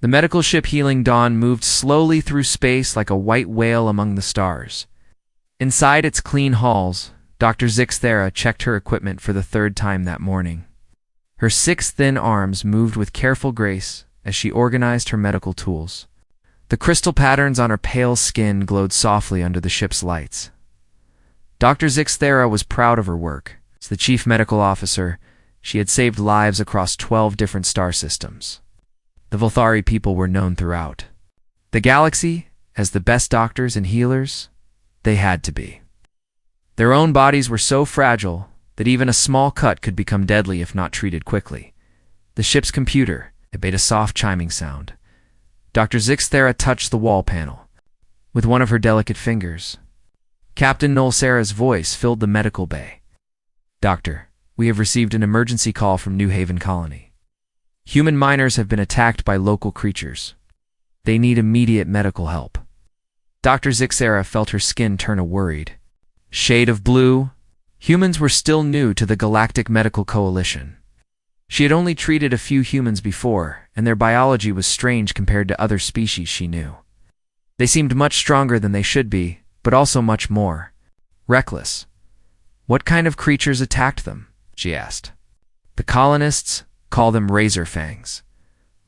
The medical ship Healing Dawn moved slowly through space like a white whale among the stars. Inside its clean halls, Dr. Zixthera checked her equipment for the third time that morning. Her 6 thin arms moved with careful grace as she organized her medical tools. The crystal patterns on her pale skin glowed softly under the ship's lights. Dr. Zixthera was proud of her work. As the chief medical officer, she had saved lives across 12 different star systems. The Volthari people were known throughout the galaxy as the best doctors and healers. They had to be. Their own bodies were so fragile that even a small cut could become deadly if not treated quickly. The ship's computer, it made a soft chiming sound. Dr. Zixthera touched the wall panel with one of her delicate fingers. Captain Nolsera's voice filled the medical bay. "Doctor, we have received an emergency call from New Haven Colony. Human miners have been attacked by local creatures. They need immediate medical help." Dr. Zixthera felt her skin turn a worried shade of blue. Humans were still new to the Galactic Medical Coalition. She had only treated a few humans before, and their biology was strange compared to other species she knew. They seemed much stronger than they should be, but also much more reckless. "What kind of creatures attacked them?" she asked. "The colonists call them razor fangs,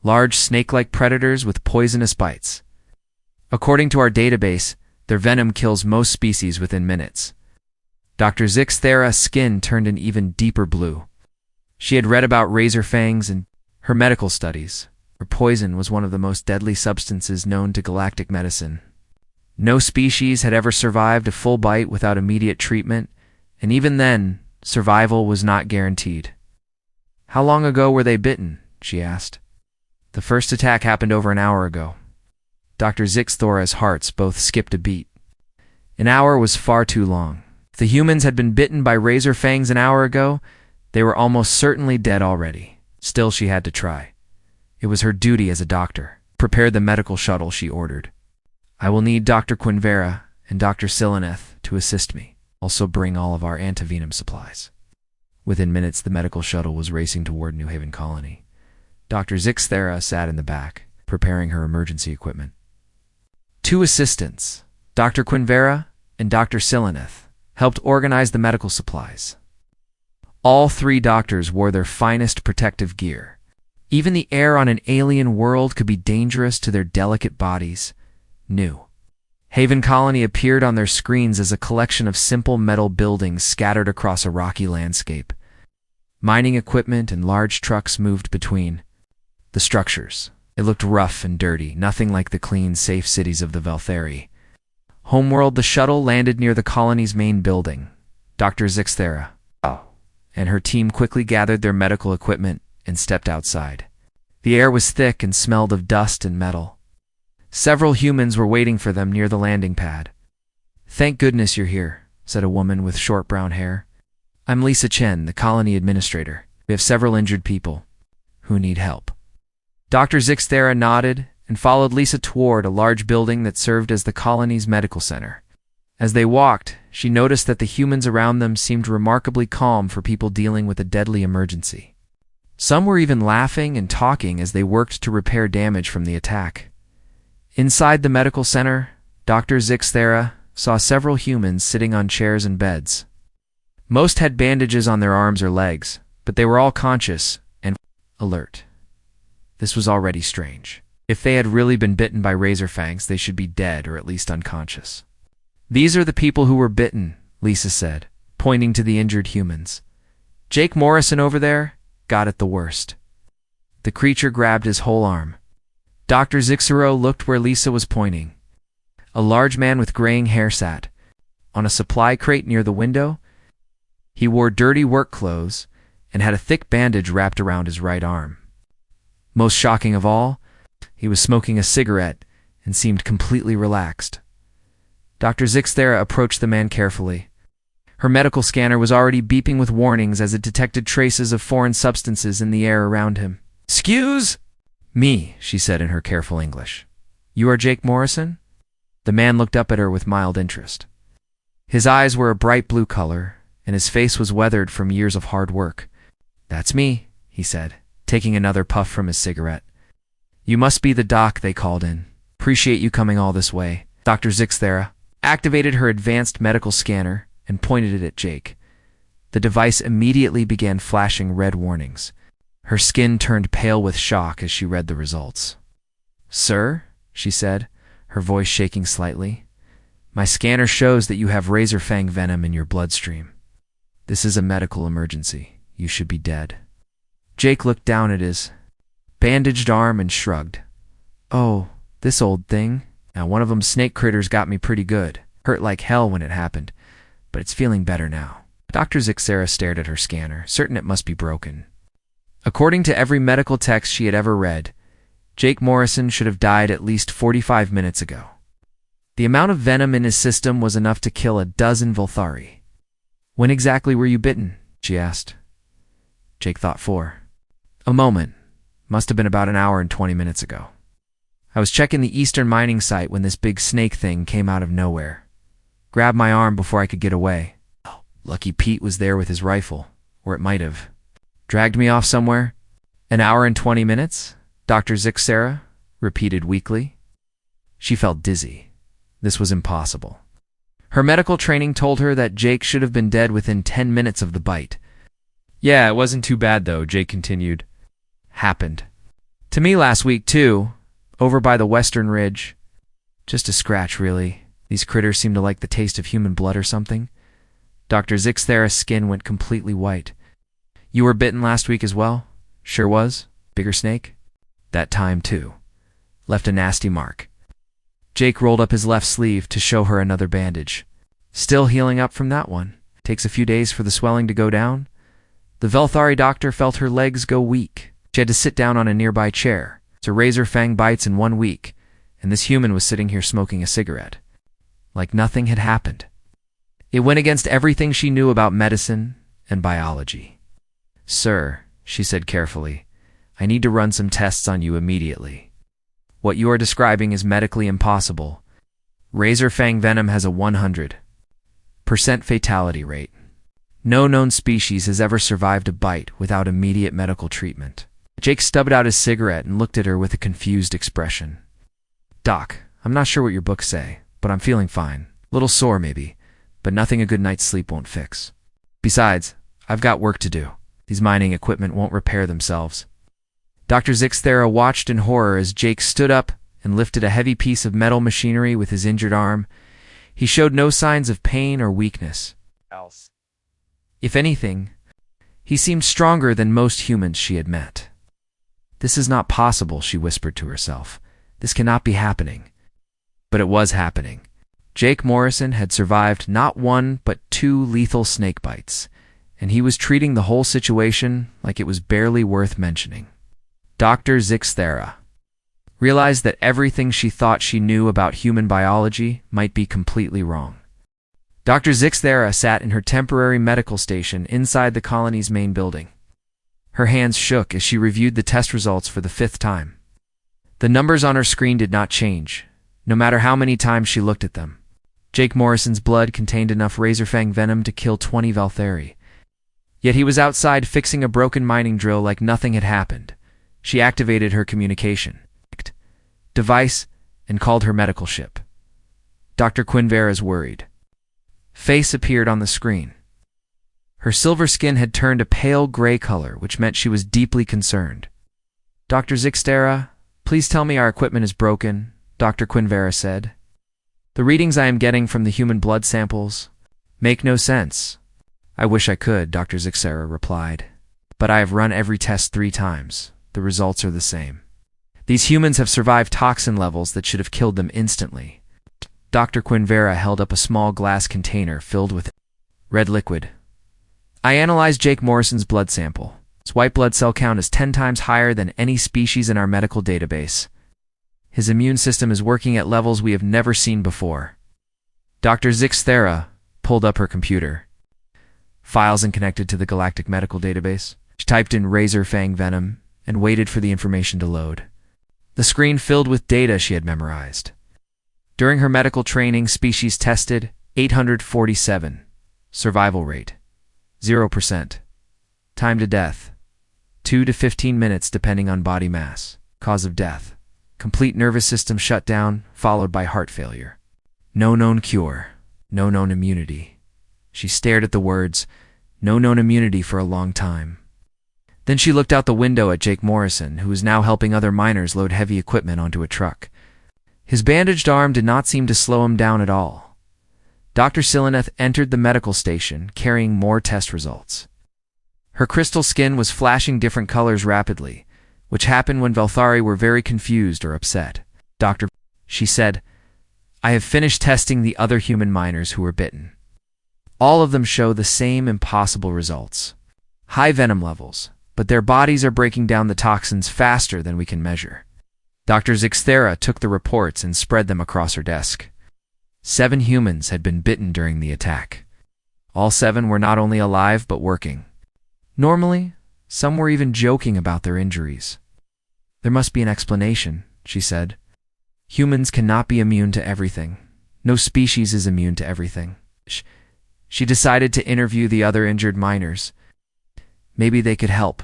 large snake-like predators with poisonous bites. According to our database, their venom kills most species within minutes." Dr. Zixthera's skin turned an even deeper blue. She had read about razor fangs in her medical studies. Her poison was one of the most deadly substances known to galactic medicine. No species had ever survived a full bite without immediate treatment, and even then, survival was not guaranteed. "How long ago were they bitten?" she asked. "The first attack happened over an hour ago." Dr. Zixthera's hearts both skipped a beat. An hour was far too long. If the humans had been bitten by razor fangs an hour ago, they were almost certainly dead already. Still, she had to try. It was her duty as a doctor. "Prepare the medical shuttle," she ordered. "I will need Dr. Quinvera and Dr. Sileneth to assist me. Also bring all of our antivenom supplies." Within minutes, the medical shuttle was racing toward New Haven Colony. Dr. Zixthera sat in the back, preparing her emergency equipment. 2 assistants, Dr. Quinvera and Dr. Sileneth, helped organize the medical supplies. All 3 doctors wore their finest protective gear. Even the air on an alien world could be dangerous to their delicate bodies. New Haven Colony appeared on their screens as a collection of simple metal buildings scattered across a rocky landscape. Mining equipment and large trucks moved between the structures. It looked rough and dirty, nothing like the clean, safe cities of the Volthari. Homeworld, the shuttle landed near the colony's main building. Dr. Zixthera and her team quickly gathered their medical equipment and stepped outside. The air was thick and smelled of dust and metal. Several humans were waiting for them near the landing pad. "Thank goodness you're here," said a woman with short brown hair. "I'm Lisa Chen, the colony administrator. We have several injured people who need help." Dr. Zixthera nodded and followed Lisa toward a large building that served as the colony's medical center. As they walked, she noticed that the humans around them seemed remarkably calm for people dealing with a deadly emergency. Some were even laughing and talking as they worked to repair damage from the attack. Inside the medical center, Dr. Zixthera saw several humans sitting on chairs and beds. Most had bandages on their arms or legs, but they were all conscious and alert. This was already strange. If they had really been bitten by razor fangs, they should be dead or at least unconscious. "These are the people who were bitten," Lisa said, pointing to the injured humans. "Jake Morrison over there got it the worst." The creature grabbed his whole arm. Dr. Zixthera looked where Lisa was pointing. A large man with graying hair sat on a supply crate near the window. He wore dirty work clothes and had a thick bandage wrapped around his right arm. Most shocking of all, he was smoking a cigarette and seemed completely relaxed. Dr. Zixthera approached the man carefully. Her medical scanner was already beeping with warnings as it detected traces of foreign substances in the air around him. "Excuse me," she said in her careful English. "You are Jake Morrison?" The man looked up at her with mild interest. His eyes were a bright blue color, and his face was weathered from years of hard work. "That's me," he said, taking another puff from his cigarette. You must be the doc, they called in. Appreciate you coming all this way. Dr. Zixthera activated her advanced medical scanner and pointed it at Jake. The device immediately began flashing red warnings. Her skin turned pale with shock as she read the results. "Sir," she said, her voice shaking slightly, "my scanner shows that you have razor fang venom in your bloodstream. This is a medical emergency. You should be dead." Jake looked down at his bandaged arm and shrugged. "Oh, this old thing. Now, one of them snake critters got me pretty good. Hurt like hell when it happened, but it's feeling better now." Dr. Zixthera stared at her scanner, certain it must be broken. According to every medical text she had ever read, Jake Morrison should have died at least 45 minutes ago. The amount of venom in his system was enough to kill a dozen Volthari. "When exactly were you bitten?" she asked. Jake thought for a moment. Must have been about an hour and 20 minutes ago. "I was checking the eastern mining site when this big snake thing came out of nowhere. Grabbed my arm before I could get away. Lucky Pete was there with his rifle, or it might have dragged me off somewhere." "An hour and 20 minutes?" Dr. Zixthera repeated weakly. She felt dizzy. This was impossible. Her medical training told her that Jake should have been dead within 10 minutes of the bite. "Yeah, it wasn't too bad though," Jake continued. "Happened to me last week too, over by the western ridge. Just a scratch, really. These critters seem to like the taste of human blood or something." Dr. Zixthera's skin went completely white. "You were bitten last week as well?" "Sure was. Bigger snake?" "That time too. Left a nasty mark." Jake rolled up his left sleeve to show her another bandage. "Still healing up from that one. Takes a few days for the swelling to go down." The Velthari doctor felt her legs go weak. She had to sit down on a nearby chair. So razor fang bites in 1 week, and this human was sitting here smoking a cigarette. Like nothing had happened. It went against everything she knew about medicine and biology. "Sir," she said carefully, "I need to run some tests on you immediately. What you are describing is medically impossible. Razor fang venom has a 100% fatality rate. No known species has ever survived a bite without immediate medical treatment." Jake stubbed out his cigarette and looked at her with a confused expression. "Doc, I'm not sure what your books say, but I'm feeling fine. Little sore maybe, but nothing a good night's sleep won't fix. Besides, I've got work to do. These mining equipment won't repair themselves." Dr. Zixthera watched in horror as Jake stood up and lifted a heavy piece of metal machinery with his injured arm. He showed no signs of pain or weakness. If anything, he seemed stronger than most humans she had met. "This is not possible," she whispered to herself. "This cannot be happening." But it was happening. Jake Morrison had survived not 1 but 2 lethal snake bites, and he was treating the whole situation like it was barely worth mentioning. Dr. Zixthera realized that everything she thought she knew about human biology might be completely wrong. Dr. Zixthera sat in her temporary medical station inside the colony's main building. Her hands shook as she reviewed the test results for the 5th time. The numbers on her screen did not change, no matter how many times she looked at them. Jake Morrison's blood contained enough razorfang venom to kill 20 Valtheri. Yet he was outside fixing a broken mining drill like nothing had happened. She activated her communication device and called her medical ship. Dr. Quinvera's worried face appeared on the screen. Her silver skin had turned a pale gray color, which meant she was deeply concerned. "Dr. Zixthera, please tell me our equipment is broken," Dr. Quinvera said. "The readings I am getting from the human blood samples make no sense." "I wish I could," Dr. Zixthera replied. "But I have run every test 3 times. The results are the same. These humans have survived toxin levels that should have killed them instantly." Dr. Quinvera held up a small glass container filled with red liquid. "I analyzed Jake Morrison's blood sample. His white blood cell count is 10 times higher than any species in our medical database. His immune system is working at levels we have never seen before." Dr. Zixthera pulled up her computer. Files and connected to the Galactic medical database. She typed in razor fang venom and waited for the information to load. The screen filled with data she had memorized. During her medical training, species tested 847. Survival rate 0%. Time to death 2 to 15 minutes depending on body mass. Cause of death complete nervous system shutdown, followed by heart failure. No known cure, no known immunity. She stared at the words, no known immunity, for a long time. Then she looked out the window at Jake Morrison, who was now helping other miners load heavy equipment onto a truck. His bandaged arm did not seem to slow him down at all. Dr. Sileneth entered the medical station, carrying more test results. Her crystal skin was flashing different colors rapidly, which happened when Velthari were very confused or upset. "Doctor," she said, "I have finished testing the other human miners who were bitten. All of them show the same impossible results. High venom levels, but their bodies are breaking down the toxins faster than we can measure." Dr. Zixthera took the reports and spread them across her desk. 7 humans had been bitten during the attack. All 7 were not only alive but working. Normally, some were even joking about their injuries. "There must be an explanation," she said. "Humans cannot be immune to everything. No species is immune to everything." She decided to interview the other injured miners. Maybe they could help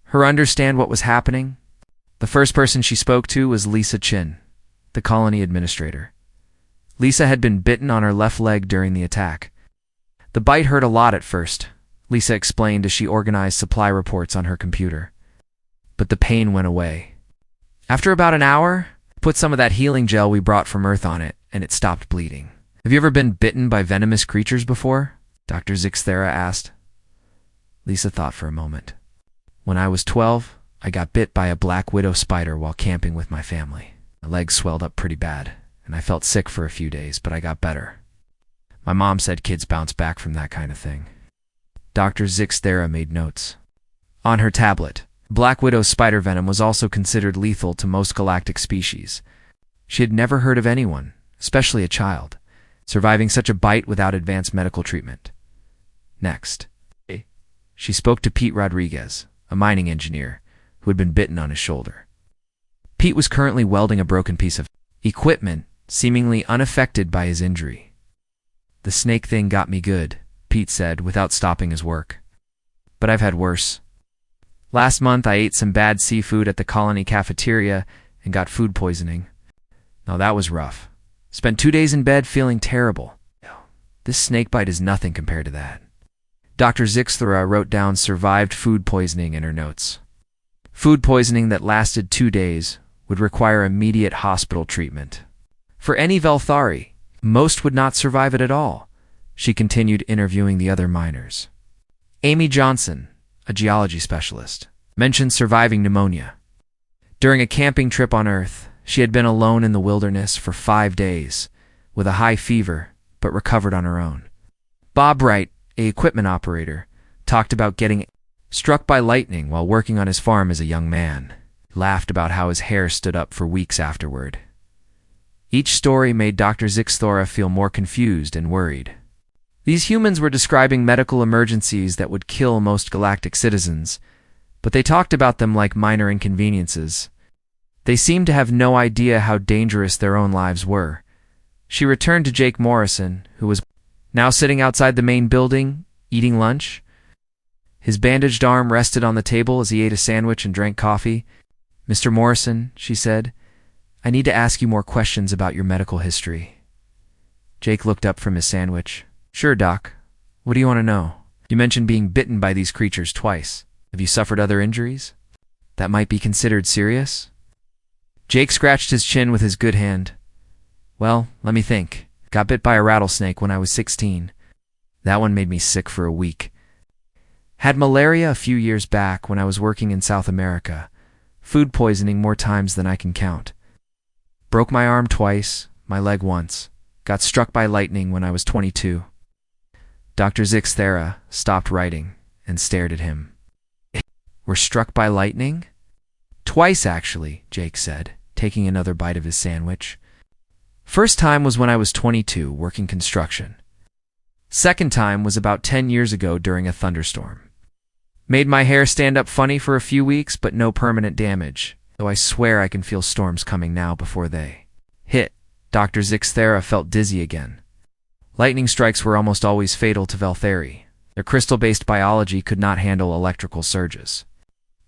her understand what was happening. The first person she spoke to was Lisa Chin, the colony administrator. Lisa had been bitten on her left leg during the attack. The bite hurt a lot at first, Lisa explained as she organized supply reports on her computer. But the pain went away. After about an hour, put some of that healing gel we brought from Earth on it, and it stopped bleeding. "Have you ever been bitten by venomous creatures before?" Dr. Zixthera asked. Lisa thought for a moment. "When I was 12, I got bit by a black widow spider while camping with my family. My legs swelled up pretty bad, and I felt sick for a few days, but I got better. My mom said kids bounce back from that kind of thing." Dr. Zixthera made notes. On her tablet, black widow spider venom was also considered lethal to most galactic species. She had never heard of anyone, especially a child, surviving such a bite without advanced medical treatment. Next, she spoke to Pete Rodriguez, a mining engineer, who had been bitten on his shoulder. Pete was currently welding a broken piece of equipment, seemingly unaffected by his injury. "The snake thing got me good," Pete said without stopping his work. "But I've had worse. Last month I ate some bad seafood at the colony cafeteria and got food poisoning. Now that was rough. Spent 2 days in bed feeling terrible. This snake bite is nothing compared to that." Dr. Zixthera wrote down survived food poisoning in her notes. Food poisoning that lasted 2 days would require immediate hospital treatment. For any Velthari, most would not survive it at all. She continued interviewing the other miners. Amy Johnson, a geology specialist, mentioned surviving pneumonia. During a camping trip on Earth, she had been alone in the wilderness for 5 days, with a high fever, but recovered on her own. Bob Wright, an equipment operator, talked about getting struck by lightning while working on his farm as a young man. He laughed about how his hair stood up for weeks afterward. Each story made Dr. Zixthera feel more confused and worried. These humans were describing medical emergencies that would kill most galactic citizens, but they talked about them like minor inconveniences. They seemed to have no idea how dangerous their own lives were. She returned to Jake Morrison, who was now sitting outside the main building, eating lunch. His bandaged arm rested on the table as he ate a sandwich and drank coffee. "Mr. Morrison," she said, "I need to ask you more questions about your medical history." Jake looked up from his sandwich. "Sure, Doc. What do you want to know? You mentioned being bitten by these creatures twice. Have you suffered other injuries that might be considered serious?" Jake scratched his chin with his good hand. "Well, let me think. Got bit by a rattlesnake when I was 16. That one made me sick for a week. Had malaria a few years back when I was working in South America. Food poisoning more times than I can count. Broke my arm twice, my leg once. Got struck by lightning when I was 22. Dr. Zixthera stopped writing and stared at him. "Were struck by lightning?" "Twice, actually," Jake said, taking another bite of his sandwich. "First time was when I was 22, working construction. Second time was about 10 years ago during a thunderstorm. Made my hair stand up funny for a few weeks, but no permanent damage, though I swear I can feel storms coming now before they hit." Dr. Zixthera felt dizzy again. Lightning strikes were almost always fatal to Velthari. Their crystal-based biology could not handle electrical surges.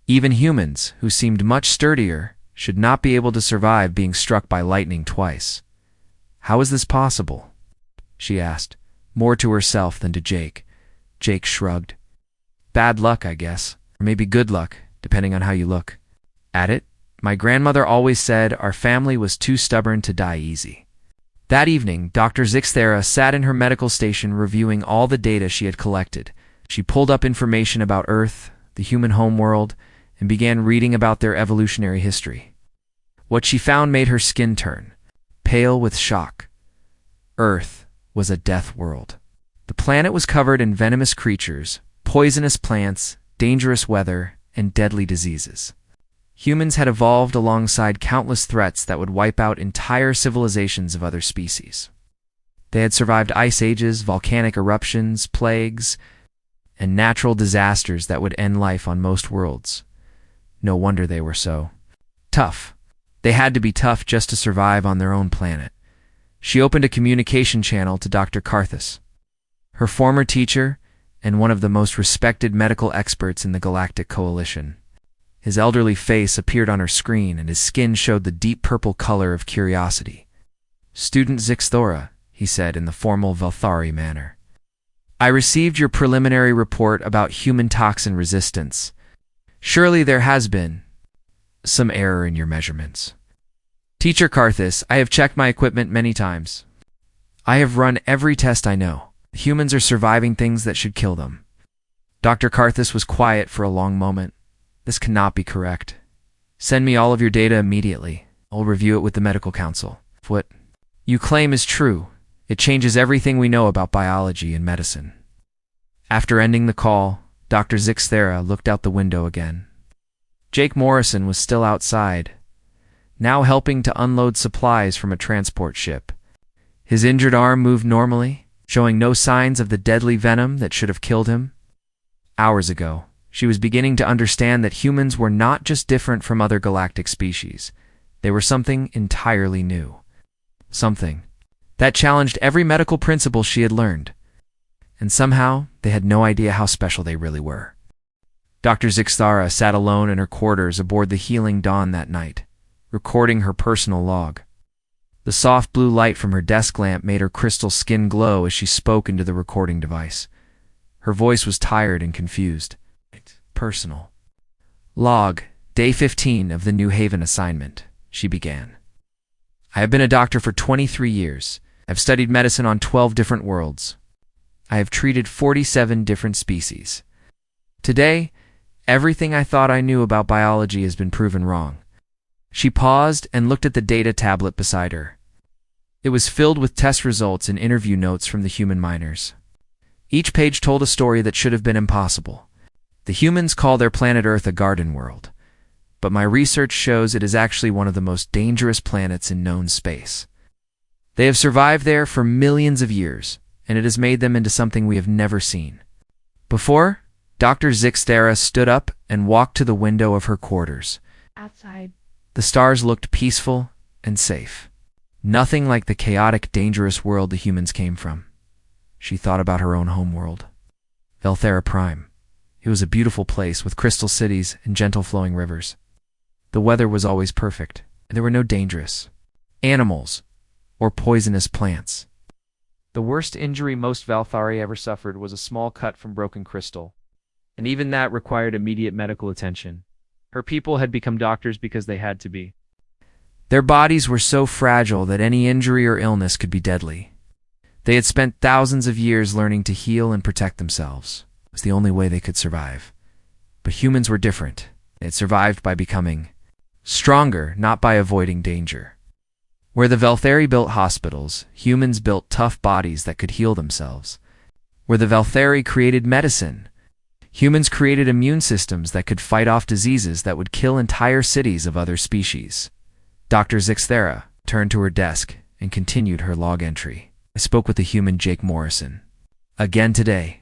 Even humans, who seemed much sturdier, should not be able to survive being struck by lightning twice. How is this possible? She asked, more to herself than to Jake. Jake shrugged. Bad luck, I guess. Or maybe good luck, depending on how you look at it. My grandmother always said our family was too stubborn to die easy. That evening, Dr. Zixthera sat in her medical station reviewing all the data she had collected. She pulled up information about Earth, the human homeworld, and began reading about their evolutionary history. What she found made her skin turn, pale with shock. Earth was a death world. The planet was covered in venomous creatures, poisonous plants, dangerous weather, and deadly diseases. Humans had evolved alongside countless threats that would wipe out entire civilizations of other species. They had survived ice ages, volcanic eruptions, plagues, and natural disasters that would end life on most worlds. No wonder they were so tough. They had to be tough just to survive on their own planet. She opened a communication channel to Dr. Karthus, her former teacher and one of the most respected medical experts in the Galactic Coalition. His elderly face appeared on her screen, and his skin showed the deep purple color of curiosity. "Student Zixthora," he said in the formal Velthari manner. "I received your preliminary report about human toxin resistance. Surely there has been some error in your measurements." "Teacher Karthus, I have checked my equipment many times. I have run every test I know. Humans are surviving things that should kill them." Dr. Karthus was quiet for a long moment. "This cannot be correct. Send me all of your data immediately. I'll review it with the medical council. If what you claim is true, it changes everything we know about biology and medicine." After ending the call, Dr. Zixthera looked out the window again. Jake Morrison was still outside, now helping to unload supplies from a transport ship. His injured arm moved normally, showing no signs of the deadly venom that should have killed him. Hours ago, she was beginning to understand that humans were not just different from other galactic species. They were something entirely new. Something that challenged every medical principle she had learned. And somehow, they had no idea how special they really were. Dr. Zixthara sat alone in her quarters aboard the Healing Dawn that night, recording her personal log. The soft blue light from her desk lamp made her crystal skin glow as she spoke into the recording device. Her voice was tired and confused. Personal log, day 15 of the New Haven assignment, she began. "I have been a doctor for 23 years. I've studied medicine on 12 different worlds. I have treated 47 different species. Today, everything I thought I knew about biology has been proven wrong." She paused and looked at the data tablet beside her. It was filled with test results and interview notes from the human miners. Each page told a story that should have been impossible. The humans call their planet Earth a garden world, but my research shows it is actually one of the most dangerous planets in known space. They have survived there for millions of years, and it has made them into something we have never seen before. Dr. Zixthera stood up and walked to the window of her quarters. Outside, the stars looked peaceful and safe. Nothing like the chaotic, dangerous world the humans came from. She thought about her own homeworld, Velthera Prime. It was a beautiful place with crystal cities and gentle flowing rivers. The weather was always perfect, and there were no dangerous animals or poisonous plants. The worst injury most Velthari ever suffered was a small cut from broken crystal, and even that required immediate medical attention. Her people had become doctors because they had to be. Their bodies were so fragile that any injury or illness could be deadly. They had spent thousands of years learning to heal and protect themselves. It was the only way they could survive. But humans were different. They had survived by becoming stronger, not by avoiding danger. Where the Velthari built hospitals, humans built tough bodies that could heal themselves. Where the Velthari created medicine, humans created immune systems that could fight off diseases that would kill entire cities of other species. Dr. Zixthera turned to her desk and continued her log entry. "I spoke with the human Jake Morrison again today.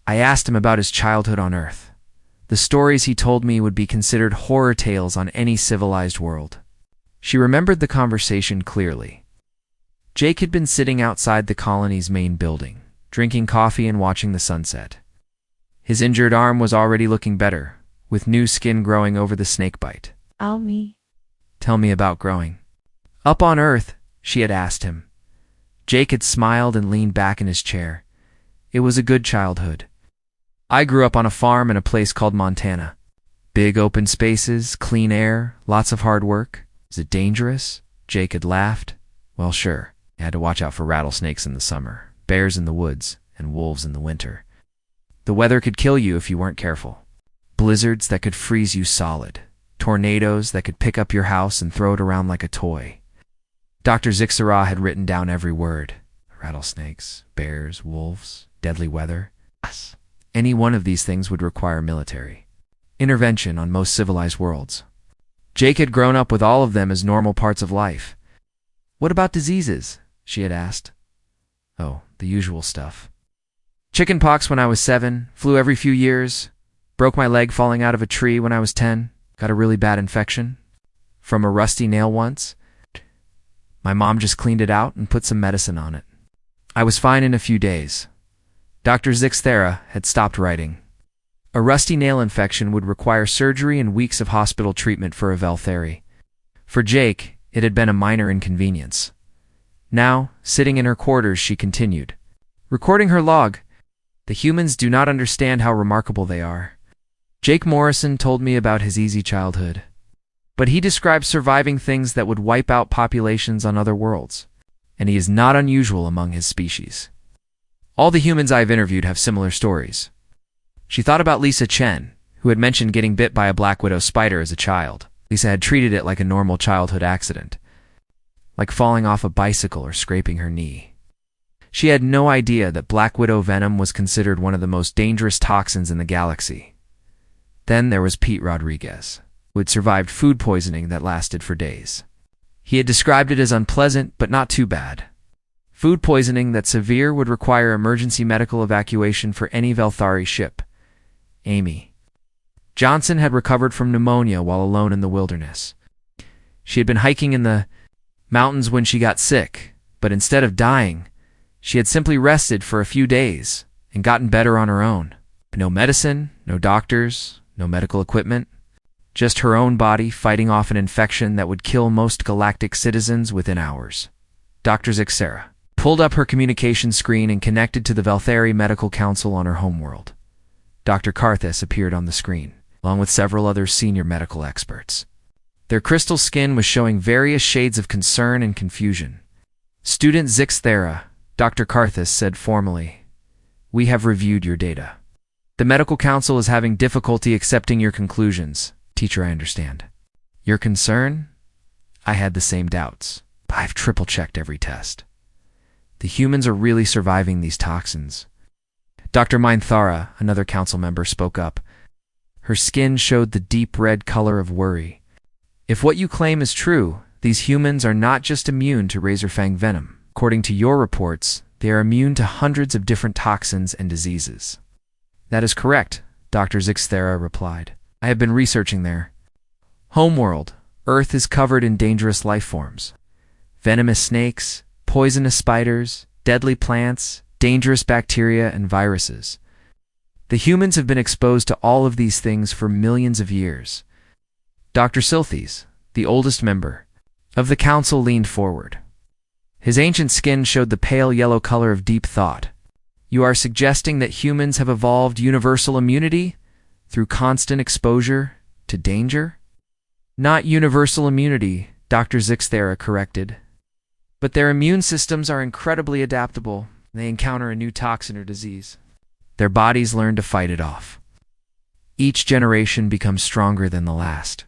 I asked him about his childhood on Earth. The stories he told me would be considered horror tales on any civilized world." She remembered the conversation clearly. Jake had been sitting outside the colony's main building, drinking coffee and watching the sunset. His injured arm was already looking better, with new skin growing over the snake bite. Tell me about growing up on Earth, she had asked him. Jake had smiled and leaned back in his chair. It was a good childhood. I grew up on a farm in a place called Montana. Big open spaces, clean air, lots of hard work. Is it dangerous? Jake had laughed. Well, sure. You had to watch out for rattlesnakes in the summer, bears in the woods, and wolves in the winter. The weather could kill you if you weren't careful. Blizzards that could freeze you solid. Tornadoes that could pick up your house and throw it around like a toy. Dr. Zixara had written down every word. Rattlesnakes, bears, wolves, deadly weather. Yes. Any one of these things would require military intervention on most civilized worlds. Jake had grown up with all of them as normal parts of life. What about diseases? She had asked. Oh, the usual stuff. Chicken pox when I was 7, flu every few years, broke my leg falling out of a tree when I was 10, got a really bad infection from a rusty nail once. My mom just cleaned it out and put some medicine on it. I was fine in a few days. Dr. Zixthera had stopped writing. A rusty nail infection would require surgery and weeks of hospital treatment for a Veltheri. For Jake, it had been a minor inconvenience. Now, sitting in her quarters, she continued, recording her log. The humans do not understand how remarkable they are. Jake Morrison told me about his easy childhood, but he described surviving things that would wipe out populations on other worlds, and he is not unusual among his species. All the humans I've interviewed have similar stories. She thought about Lisa Chen, who had mentioned getting bit by a black widow spider as a child. Lisa had treated it like a normal childhood accident, like falling off a bicycle or scraping her knee. She had no idea that black widow venom was considered one of the most dangerous toxins in the galaxy. Then there was Pete Rodriguez, who had survived food poisoning that lasted for days. He had described it as unpleasant, but not too bad. Food poisoning that severe would require emergency medical evacuation for any Velthari ship. Amy Johnson had recovered from pneumonia while alone in the wilderness. She had been hiking in the mountains when she got sick, but instead of dying, she had simply rested for a few days and gotten better on her own. No medicine, no doctors, no medical equipment, just her own body fighting off an infection that would kill most galactic citizens within hours. Dr. Zixera pulled up her communication screen and connected to the Velthari Medical Council on her homeworld. Dr. Karthus appeared on the screen, along with several other senior medical experts. Their crystal skin was showing various shades of concern and confusion. Student Zixthera, Dr. Karthus said formally, "We have reviewed your data. The medical council is having difficulty accepting your conclusions. Teacher, I understand. Your concern? I had the same doubts. I've triple-checked every test. The humans are really surviving these toxins." Dr. Minthara, another council member, spoke up. Her skin showed the deep red color of worry. If what you claim is true, these humans are not just immune to Razorfang venom. According to your reports, they are immune to hundreds of different toxins and diseases. That is correct, Dr. Zixthera replied. I have been researching there. Homeworld, Earth is covered in dangerous life forms. Venomous snakes, poisonous spiders, deadly plants, dangerous bacteria, and viruses. The humans have been exposed to all of these things for millions of years. Dr. Silthes, the oldest member of the council, leaned forward. His ancient skin showed the pale yellow color of deep thought. You are suggesting that humans have evolved universal immunity through constant exposure to danger? Not universal immunity, Dr. Zixthera corrected. But their immune systems are incredibly adaptable when they encounter a new toxin or disease. Their bodies learn to fight it off. Each generation becomes stronger than the last.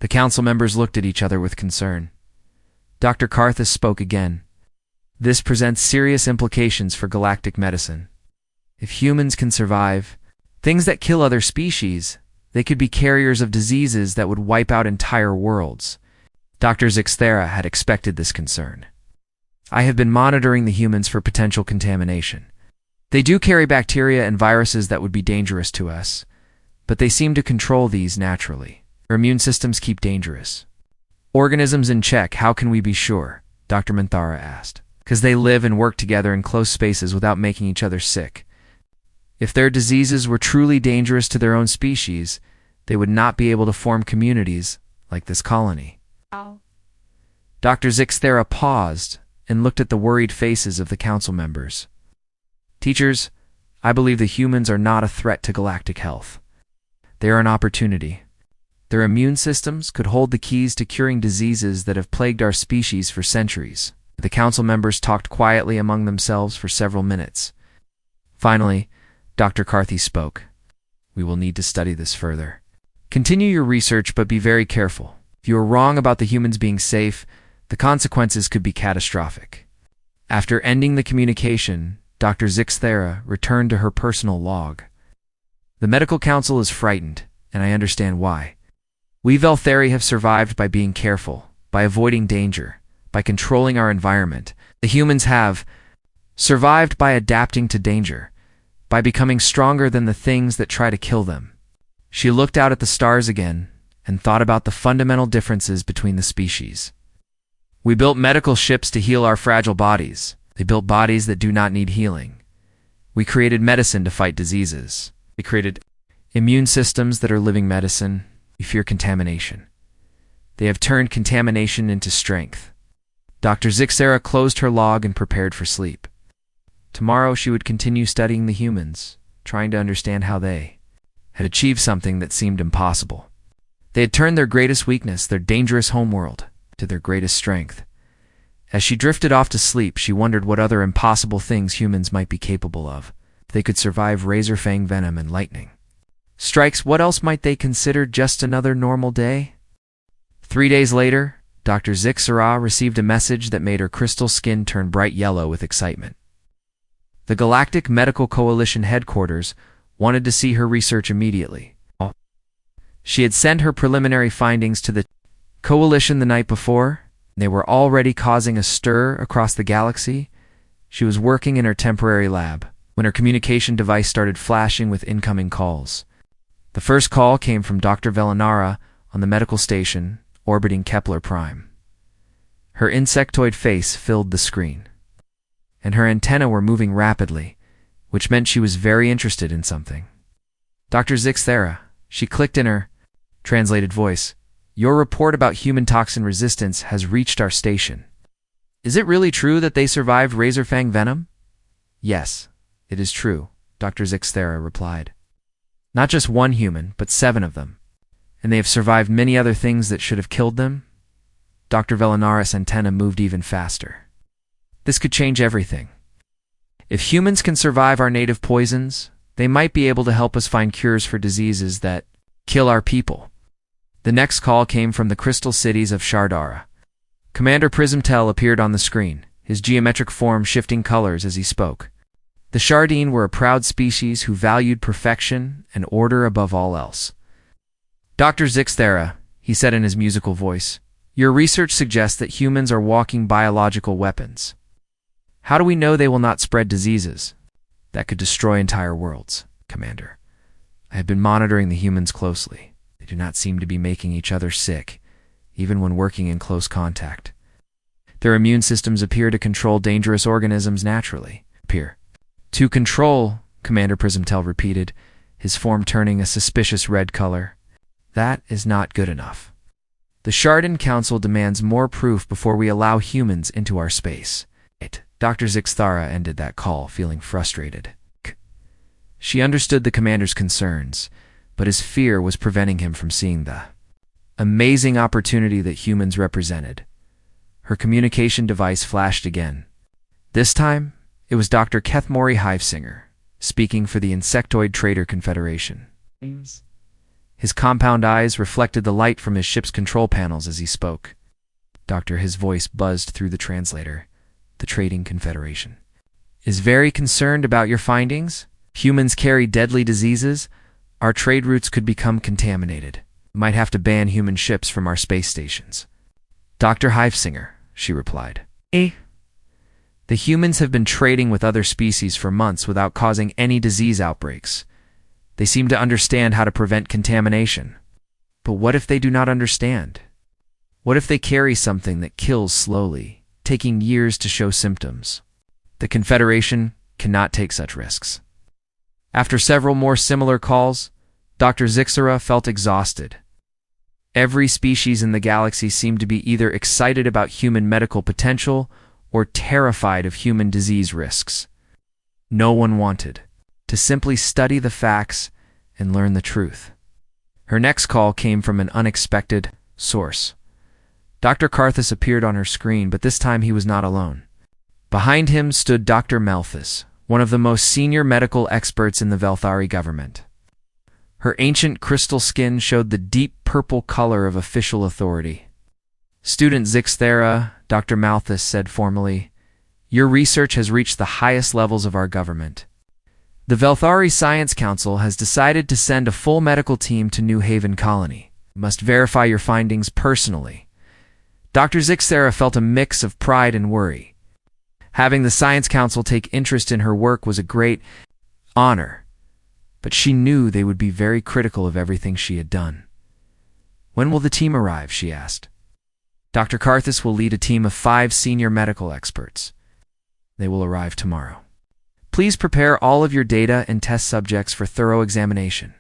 The council members looked at each other with concern. Dr. Karthus spoke again. This presents serious implications for galactic medicine. If humans can survive things that kill other species, they could be carriers of diseases that would wipe out entire worlds. Dr. Zixthera had expected this concern. I have been monitoring the humans for potential contamination. They do carry bacteria and viruses that would be dangerous to us, but they seem to control these naturally. Their immune systems keep dangerous organisms in check. How can we be sure? Dr. Minthara asked. Because they live and work together in close spaces without making each other sick. If their diseases were truly dangerous to their own species, they would not be able to form communities like this colony. Dr. Zixthera paused and looked at the worried faces of the council members. Teachers, I believe the humans are not a threat to galactic health. They are an opportunity. Their immune systems could hold the keys to curing diseases that have plagued our species for centuries. The council members talked quietly among themselves for several minutes. Finally, Dr. Carthy spoke. We will need to study this further. Continue your research, but be very careful. If you are wrong about the humans being safe, the consequences could be catastrophic. After ending the communication, Dr. Zixthera returned to her personal log. The medical council is frightened, and I understand why. We Veltheri have survived by being careful, by avoiding danger, by controlling our environment. The humans have survived by adapting to danger, by becoming stronger than the things that try to kill them. She looked out at the stars again and thought about the fundamental differences between the species. We built medical ships to heal our fragile bodies. They built bodies that do not need healing. We created medicine to fight diseases. We created immune systems that are living medicine. We fear contamination. They have turned contamination into strength. Dr. Zixthera closed her log and prepared for sleep. Tomorrow she would continue studying the humans, trying to understand how they had achieved something that seemed impossible. They had turned their greatest weakness, their dangerous homeworld, to their greatest strength. As she drifted off to sleep, she wondered what other impossible things humans might be capable of. If they could survive razor fang venom and lightning strikes, what else might they consider just another normal day? 3 days later, Dr. Zixthera received a message that made her crystal skin turn bright yellow with excitement. The Galactic Medical Coalition headquarters wanted to see her research immediately. She had sent her preliminary findings to the coalition the night before. They were already causing a stir across the galaxy. She was working in her temporary lab when her communication device started flashing with incoming calls. The first call came from Dr. Velinara on the medical station orbiting Kepler Prime. Her insectoid face filled the screen, and her antennae were moving rapidly, which meant she was very interested in something. Dr. Zixthera, she clicked in her translated voice. Your report about human toxin resistance has reached our station. Is it really true that they survived razorfang venom? Yes, it is true, Dr. Zixthera replied. Not just one human, but 7 of them. And they have survived many other things that should have killed them? Dr. Velinara's antenna moved even faster. This could change everything. If humans can survive our native poisons, they might be able to help us find cures for diseases that kill our people. The next call came from the crystal cities of Shardara. Commander Prismtel appeared on the screen, his geometric form shifting colors as he spoke. The Shardine were a proud species who valued perfection and order above all else. Dr. Zixthera, he said in his musical voice, your research suggests that humans are walking biological weapons. How do we know they will not spread diseases that could destroy entire worlds, Commander? I have been monitoring the humans closely. They do not seem to be making each other sick, even when working in close contact. Their immune systems appear to control dangerous organisms naturally. To control, Commander Prismtel repeated, his form turning a suspicious red color. That is not good enough. The Shardin Council demands more proof before we allow humans into our space. Dr. Zixthera ended that call, feeling frustrated. She understood the commander's concerns, but his fear was preventing him from seeing the amazing opportunity that humans represented. Her communication device flashed again. This time, it was Dr. Kethmori Hivesinger, speaking for the Insectoid Trader Confederation. His compound eyes reflected the light from his ship's control panels as he spoke. Doctor, his voice buzzed through the translator. The Trading Confederation is very concerned about your findings. Humans carry deadly diseases. Our trade routes could become contaminated. We might have to ban human ships from our space stations. Dr. Hivesinger, she replied. The humans have been trading with other species for months without causing any disease outbreaks. They seem to understand how to prevent contamination. But what if they do not understand? What if they carry something that kills slowly, taking years to show symptoms? The Confederation cannot take such risks. After several more similar calls, Dr. Zixthera felt exhausted. Every species in the galaxy seemed to be either excited about human medical potential or terrified of human disease risks. No one wanted to simply study the facts and learn the truth. Her next call came from an unexpected source. Dr. Karthus appeared on her screen, but this time he was not alone. Behind him stood Dr. Malthus, one of the most senior medical experts in the Velthari government. Her ancient crystal skin showed the deep purple color of official authority. "Student Zixthera," Dr. Malthus said formally, "your research has reached the highest levels of our government. The Velthari Science Council has decided to send a full medical team to New Haven Colony. You must verify your findings personally." Dr. Zixthera felt a mix of pride and worry. Having the Science Council take interest in her work was a great honor, but she knew they would be very critical of everything she had done. "When will the team arrive?" she asked. "Dr. Karthus will lead a team of 5 senior medical experts. They will arrive tomorrow. Please prepare all of your data and test subjects for thorough examination."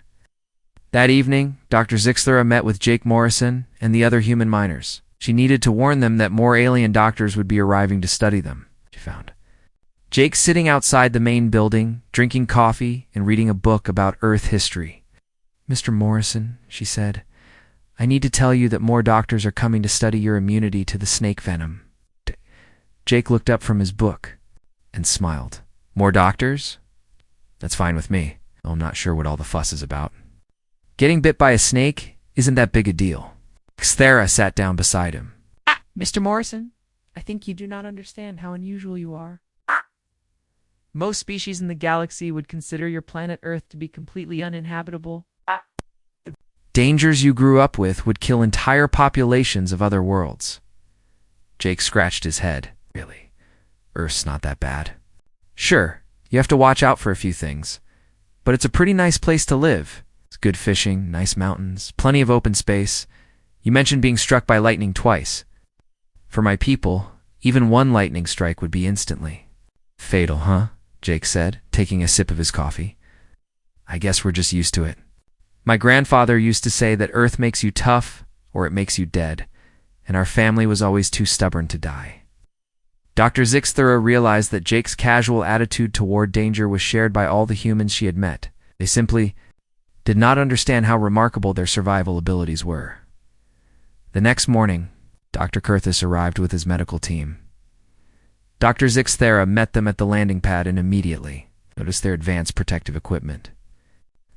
That evening, Dr. Zixthera met with Jake Morrison and the other human miners. She needed to warn them that more alien doctors would be arriving to study them, she found. Jake sitting outside the main building, drinking coffee and reading a book about Earth history. "Mr. Morrison," she said, "I need to tell you that more doctors are coming to study your immunity to the snake venom." Jake looked up from his book and smiled. "More doctors? That's fine with me. I'm not sure what all the fuss is about. Getting bit by a snake isn't that big a deal." Xthera sat down beside him. Mr. Morrison, I think you do not understand how unusual you are. Most species in the galaxy would consider your planet Earth to be completely uninhabitable. Dangers you grew up with would kill entire populations of other worlds. Jake scratched his head. "Really? Earth's not that bad." "Sure, you have to watch out for a few things, but it's a pretty nice place to live. It's good fishing, nice mountains, plenty of open space. You mentioned being struck by lightning twice. For my people, even one lightning strike would be instantly fatal, huh?" Jake said, taking a sip of his coffee. "I guess we're just used to it. My grandfather used to say that Earth makes you tough or it makes you dead, and our family was always too stubborn to die." Dr. Zixthera realized that Jake's casual attitude toward danger was shared by all the humans she had met. They simply did not understand how remarkable their survival abilities were. The next morning, Dr. Karthus arrived with his medical team. Dr. Zixthera met them at the landing pad and immediately noticed their advanced protective equipment.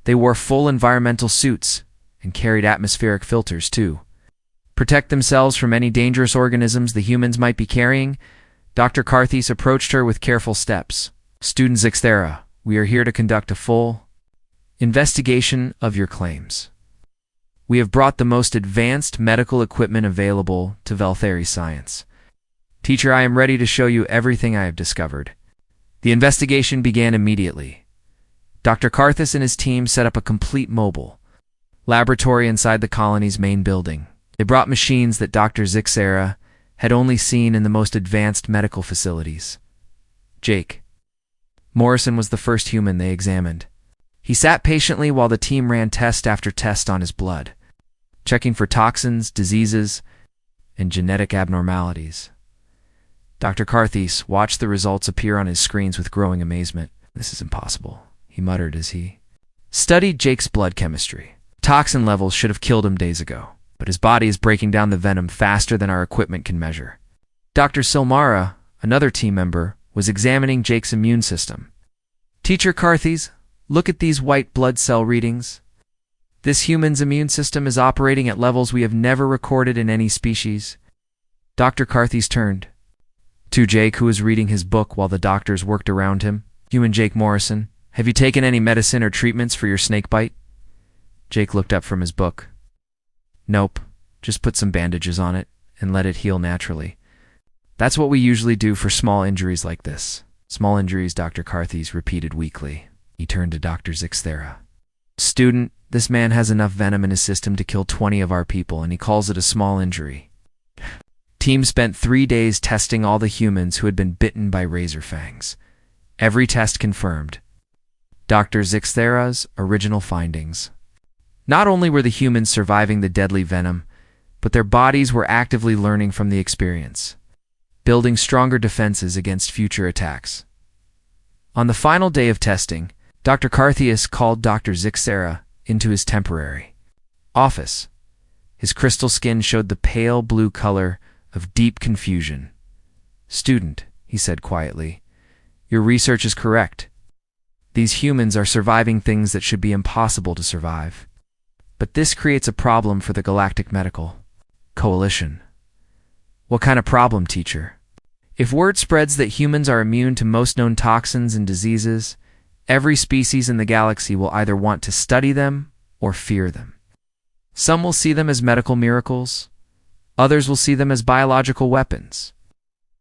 They wore full environmental suits and carried atmospheric filters too. Protect themselves from any dangerous organisms the humans might be carrying, Dr. Karthus approached her with careful steps. "Student Zixthera, we are here to conduct a full investigation of your claims. We have brought the most advanced medical equipment available to Velthari science. Teacher, I am ready to show you everything I have discovered." The investigation began immediately. Dr. Karthus and his team set up a complete mobile laboratory inside the colony's main building. They brought machines that Dr. Zixthera had only seen in the most advanced medical facilities. Jake Morrison was the first human they examined. He sat patiently while the team ran test after test on his blood, checking for toxins, diseases, and genetic abnormalities. Dr. Karthus watched the results appear on his screens with growing amazement. "This is impossible," he muttered as he studied Jake's blood chemistry. "Toxin levels should have killed him days ago, but his body is breaking down the venom faster than our equipment can measure." Dr. Silmara, another team member, was examining Jake's immune system. "Teacher Karthus, look at these white blood cell readings. This human's immune system is operating at levels we have never recorded in any species." Dr. Karthus turned to Jake, who was reading his book while the doctors worked around him. "Human Jake Morrison, have you taken any medicine or treatments for your snake bite?" Jake looked up from his book. "Nope, just put some bandages on it and let it heal naturally. That's what we usually do for small injuries like this." "Small injuries," Dr. Karthus repeated weakly. He turned to Dr. Zixthera. "Student, this man has enough venom in his system to kill 20 of our people, and he calls it a small injury." Team spent 3 days testing all the humans who had been bitten by razor fangs. Every test confirmed Dr. Zixthera's original findings. Not only were the humans surviving the deadly venom, but their bodies were actively learning from the experience, building stronger defenses against future attacks. On the final day of testing, Dr. Carthius called Dr. Zixera into his temporary office. His crystal skin showed the pale blue color of deep confusion. "Student," he said quietly, "your research is correct. These humans are surviving things that should be impossible to survive. But this creates a problem for the Galactic Medical Coalition." "What kind of problem, teacher?" "If word spreads that humans are immune to most known toxins and diseases, every species in the galaxy will either want to study them or fear them. Some will see them as medical miracles, others will see them as biological weapons."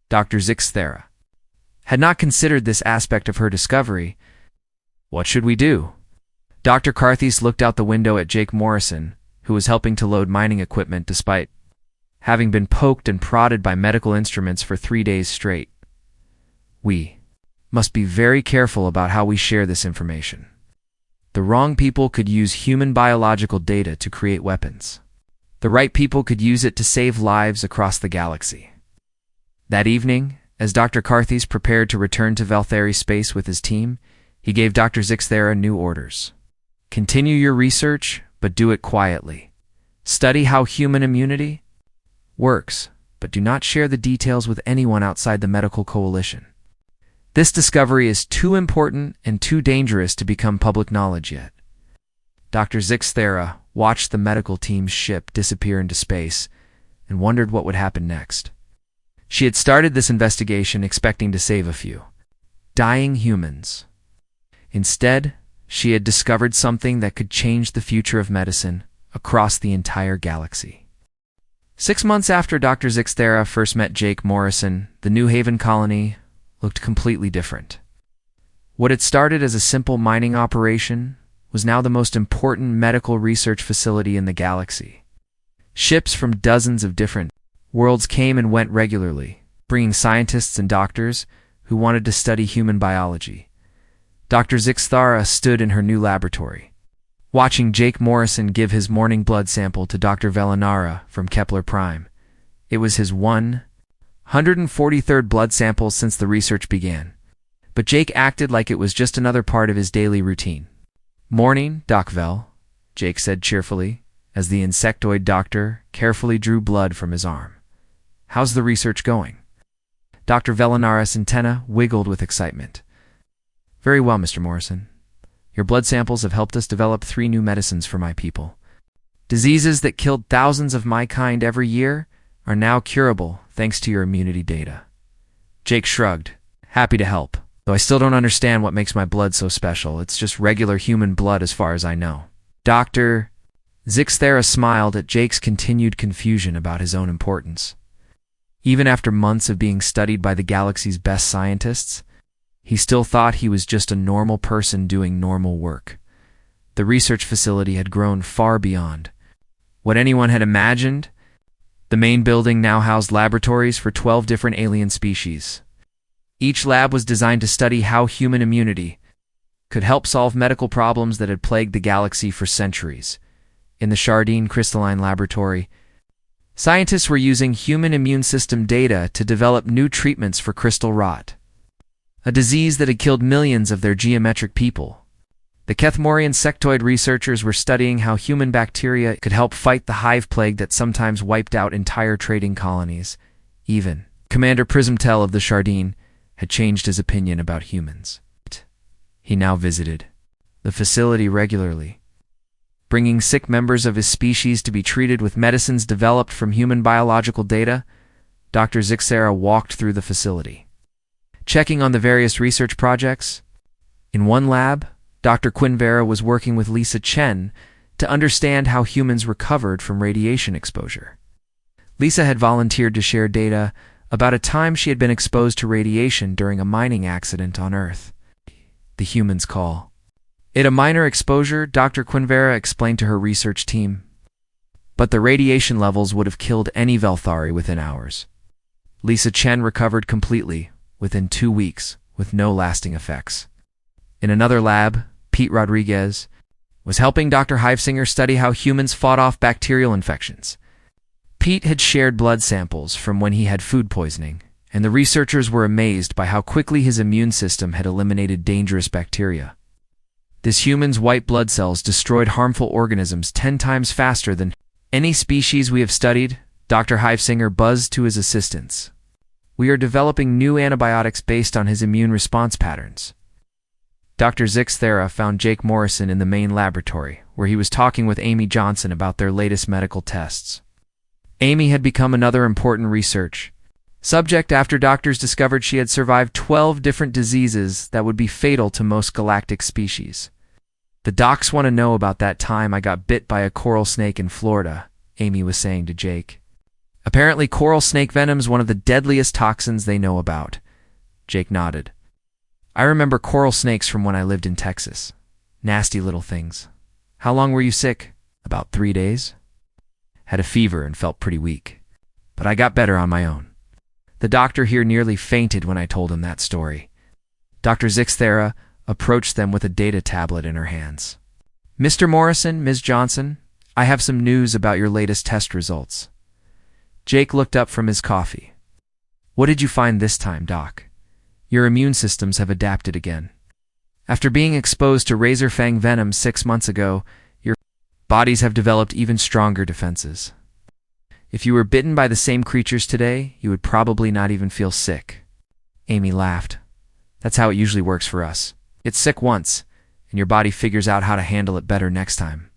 Dr. Zixera had not considered this aspect of her discovery. "What should we do?" Dr. Carthius looked out the window at Jake Morrison, who was helping to load mining equipment despite having been poked and prodded by medical instruments for 3 days straight. "We must be very careful about how we share this information. The wrong people could use human biological data to create weapons. The right people could use it to save lives across the galaxy." That evening, as Dr. Carthius prepared to return to Valtheri space with his team, he gave Dr. Zixera new orders. "Continue your research, but do it quietly. Study how human immunity works, but do not share the details with anyone outside the medical coalition. This discovery is too important and too dangerous to become public knowledge yet." Dr. Zixera watched the medical team's ship disappear into space and wondered what would happen next. She had started this investigation expecting to save a few dying humans. Instead, she had discovered something that could change the future of medicine across the entire galaxy. 6 months after Dr. Zixera first met Jake Morrison, the New Haven colony looked completely different. What had started as a simple mining operation was now the most important medical research facility in the galaxy. Ships from dozens of different worlds came and went regularly, bringing scientists and doctors who wanted to study human biology. Dr. Zixera stood in her new laboratory, watching Jake Morrison give his morning blood sample to Dr. Velinara from Kepler Prime. It was his 143rd blood sample since the research began, but Jake acted like it was just another part of his daily routine. "Morning, Doc Vel," Jake said cheerfully, as the insectoid doctor carefully drew blood from his arm. "How's the research going?" Dr. Velinara's antenna wiggled with excitement. "Very well, Mr. Morrison. Your blood samples have helped us develop 3 new medicines for my people. Diseases that killed thousands of my kind every year are now curable thanks to your immunity data." Jake shrugged, happy to help, though I still don't understand what makes my blood so special. It's just regular human blood as far as I know. Dr. Zixera smiled at Jake's continued confusion about his own importance. Even after months of being studied by the galaxy's best scientists, he still thought he was just a normal person doing normal work. The research facility had grown far beyond what anyone had imagined. The main building now housed laboratories for 12 different alien species. Each lab was designed to study how human immunity could help solve medical problems that had plagued the galaxy for centuries. In the Shardine Crystalline Laboratory, scientists were using human immune system data to develop new treatments for crystal rot, a disease that had killed millions of their geometric people. The Kethmorian sectoid researchers were studying how human bacteria could help fight the hive plague that sometimes wiped out entire trading colonies. Even Commander Prismtel of the Shardine had changed his opinion about humans. He now visited the facility regularly, bringing sick members of his species to be treated with medicines developed from human biological data. Dr. Zixera walked through the facility, checking on the various research projects. In one lab, Dr. Quinvera was working with Lisa Chen to understand how humans recovered from radiation exposure. Lisa had volunteered to share data about a time she had been exposed to radiation during a mining accident on Earth. The humans call it a minor exposure, Dr. Quinvera explained to her research team. But the radiation levels would have killed any Velthari within hours. Lisa Chen recovered completely within 2 weeks with no lasting effects. In another lab, Pete Rodriguez was helping Dr. Hivesinger study how humans fought off bacterial infections. Pete had shared blood samples from when he had food poisoning, and the researchers were amazed by how quickly his immune system had eliminated dangerous bacteria. This human's white blood cells destroyed harmful organisms 10 times faster than any species we have studied. Dr. Hivesinger buzzed to his assistants. We are developing new antibiotics based on his immune response patterns. Dr. Zixthera found Jake Morrison in the main laboratory, where he was talking with Amy Johnson about their latest medical tests. Amy had become another important research subject after doctors discovered she had survived 12 different diseases that would be fatal to most galactic species. The docs want to know about that time I got bit by a coral snake in Florida, Amy was saying to Jake. Apparently coral snake venom is one of the deadliest toxins they know about. Jake nodded. I remember coral snakes from when I lived in Texas. Nasty little things. How long were you sick? About 3 days. Had a fever and felt pretty weak. But I got better on my own. The doctor here nearly fainted when I told him that story. Dr. Zixthera approached them with a data tablet in her hands. Mr. Morrison, Ms. Johnson, I have some news about your latest test results. Jake looked up from his coffee. What did you find this time, Doc? Your immune systems have adapted again. After being exposed to razor fang venom 6 months ago, your bodies have developed even stronger defenses. If you were bitten by the same creatures today, you would probably not even feel sick. Amy laughed. That's how it usually works for us. Get sick once, and your body figures out how to handle it better next time.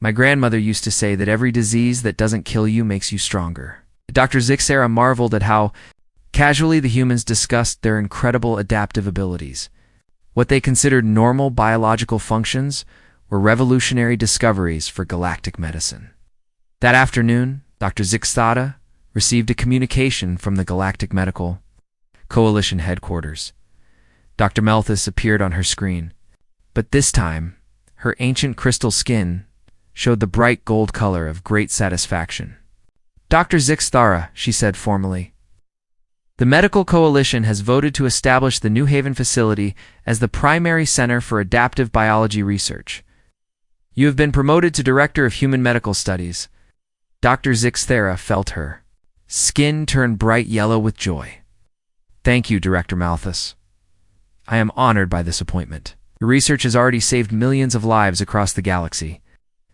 My grandmother used to say that every disease that doesn't kill you makes you stronger. Dr. Zixthera marveled at how casually the humans discussed their incredible adaptive abilities. What they considered normal biological functions were revolutionary discoveries for galactic medicine. That afternoon, Dr. Zixthera received a communication from the Galactic Medical Coalition headquarters. Dr. Malthus appeared on her screen, but this time, her ancient crystal skin showed the bright gold color of great satisfaction. Dr. Zixthera, she said formally, the Medical Coalition has voted to establish the New Haven facility as the primary center for adaptive biology research. You have been promoted to Director of Human Medical Studies. Dr. Zixthera felt her skin turn bright yellow with joy. Thank you, Director Malthus. I am honored by this appointment. Your research has already saved millions of lives across the galaxy.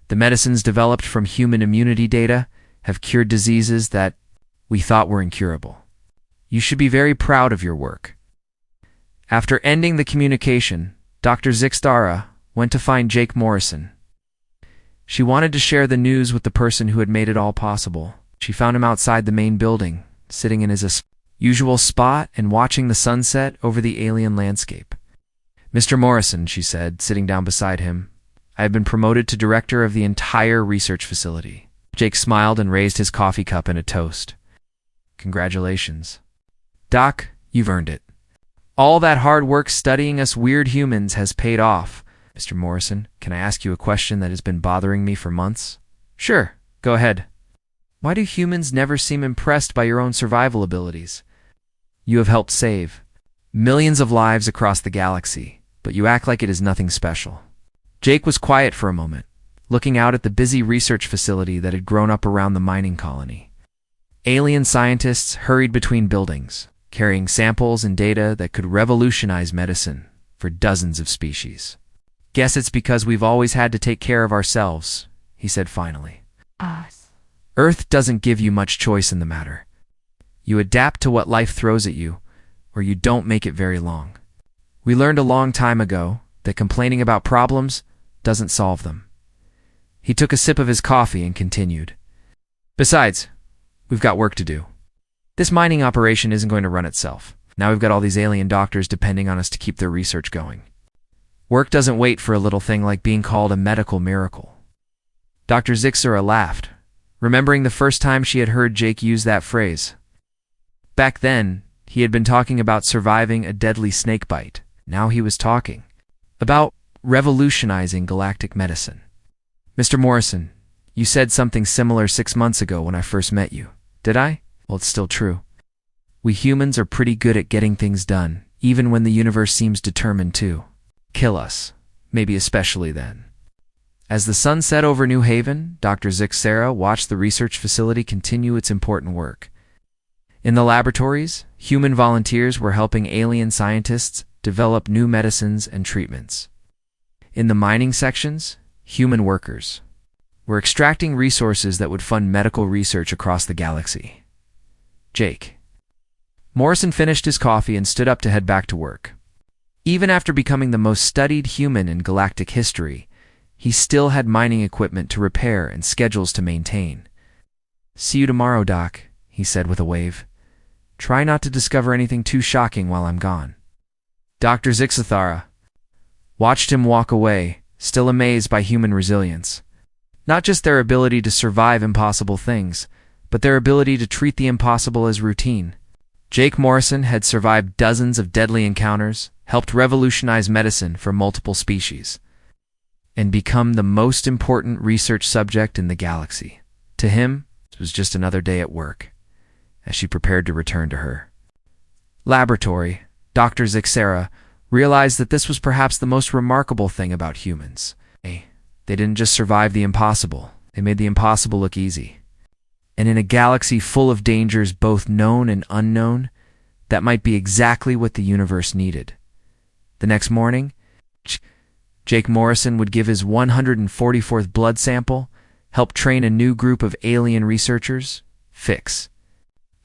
The medicines developed from human immunity data have cured diseases that we thought were incurable. You should be very proud of your work. After ending the communication, Dr. Zixthera went to find Jake Morrison. She wanted to share the news with the person who had made it all possible. She found him outside the main building, sitting in his usual spot and watching the sunset over the alien landscape. Mr. Morrison, she said, sitting down beside him, I have been promoted to director of the entire research facility. Jake smiled and raised his coffee cup in a toast. Congratulations. Doc, you've earned it. All that hard work studying us weird humans has paid off. Mr. Morrison, can I ask you a question that has been bothering me for months? Sure, go ahead. Why do humans never seem impressed by your own survival abilities? You have helped save millions of lives across the galaxy, but you act like it is nothing special. Jake was quiet for a moment, looking out at the busy research facility that had grown up around the mining colony. Alien scientists hurried between buildings, carrying samples and data that could revolutionize medicine for dozens of species. Guess it's because we've always had to take care of ourselves, he said finally. Us. Earth doesn't give you much choice in the matter. You adapt to what life throws at you, or you don't make it very long. We learned a long time ago that complaining about problems doesn't solve them. He took a sip of his coffee and continued. Besides, we've got work to do. This mining operation isn't going to run itself. Now we've got all these alien doctors depending on us to keep their research going. Work doesn't wait for a little thing like being called a medical miracle. Dr. Zixthera laughed, remembering the first time she had heard Jake use that phrase. Back then, he had been talking about surviving a deadly snake bite. Now he was talking about revolutionizing galactic medicine. Mr. Morrison, you said something similar 6 months ago when I first met you. Did I? Well, it's still true. We humans are pretty good at getting things done, even when the universe seems determined to kill us, maybe especially then. As the sun set over New Haven, Dr. Zixera watched the research facility continue its important work. In the laboratories, human volunteers were helping alien scientists develop new medicines and treatments. In the mining sections, human workers were extracting resources that would fund medical research across the galaxy. Jake Morrison finished his coffee and stood up to head back to work. Even after becoming the most studied human in galactic history, he still had mining equipment to repair and schedules to maintain. "See you tomorrow, Doc," he said with a wave. "Try not to discover anything too shocking while I'm gone." Dr. Zixera watched him walk away, still amazed by human resilience. Not just their ability to survive impossible things, but their ability to treat the impossible as routine. Jake Morrison had survived dozens of deadly encounters, helped revolutionize medicine for multiple species, and become the most important research subject in the galaxy. To him, it was just another day at work, as she prepared to return to her laboratory. Dr. Zixera realized that this was perhaps the most remarkable thing about humans. They didn't just survive the impossible, they made the impossible look easy. And in a galaxy full of dangers both known and unknown, that might be exactly what the universe needed. The next morning, Jake Morrison would give his 144th blood sample, help train a new group of alien researchers, fix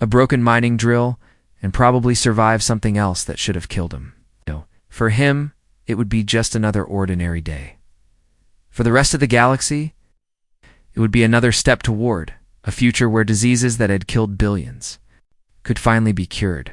a broken mining drill, and probably survive something else that should have killed him. For him, it would be just another ordinary day. For the rest of the galaxy, it would be another step toward a future where diseases that had killed billions could finally be cured.